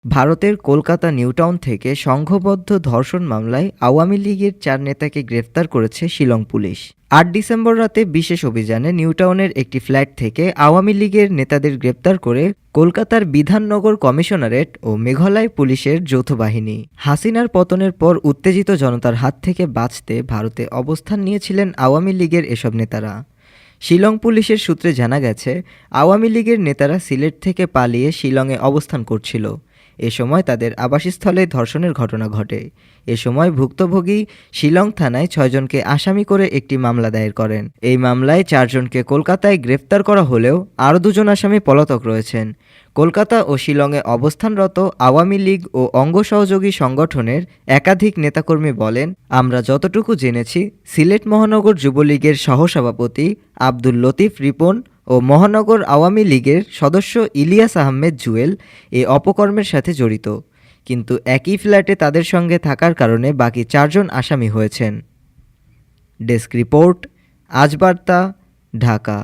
ভারতের কলকাতা নিউটাউন থেকে সংঘবদ্ধ ধর্ষণ মামলায় আওয়ামী লীগের ৪ নেতাকে গ্রেফতার করেছে শিলং পুলিশ। ৮ ডিসেম্বর রাতে বিশেষ অভিযানে নিউটাউনের একটি ফ্ল্যাট থেকে আওয়ামী লীগের নেতাদের গ্রেফতার করে কলকাতার বিধাননগর কমিশনারেট ও মেঘালয় পুলিশের যৌথ বাহিনী। হাসিনার পতনের পর উত্তেজিত জনতার হাত থেকে বাঁচতে ভারতে অবস্থান নিয়েছিলেন আওয়ামী লীগের এসব নেতারা। শিলং পুলিশের সূত্রে জানা গেছে, আওয়ামী লীগের নেতারা সিলেট থেকে পালিয়ে শিলংয়ে অবস্থান করছিল। এ সময় তাদের আবাসস্থলে ধর্ষণের ঘটনা ঘটে। এ সময় ভুক্তভোগী শিলং থানায় ৬ জনকে আসামি করে একটি মামলা দায়ের করেন। এই মামলায় ৪ জনকে কলকাতায় গ্রেফতার করা হলেও আরও ২ জন আসামি পলাতক রয়েছেন। কলকাতা ও শিলংয়ে অবস্থানরত আওয়ামী লীগ ও অঙ্গ সহযোগী সংগঠনের একাধিক নেতাকর্মী বলেন, আমরা যতটুকু জেনেছি, সিলেট মহানগর যুবলীগের সহসভাপতি আব্দুল লতিফ রিপন ও মহানগর আওয়ামী লীগের সদস্য ইলিয়াস আহমেদ জুয়েল এ অপকর্মের সাথে জড়িত, কিন্তু একই ফ্ল্যাটে তাদের সঙ্গে থাকার কারণে বাকি ৪ জন আসামি হয়েছেন। ডেস্ক রিপোর্ট, আজ বার্তা, ঢাকা।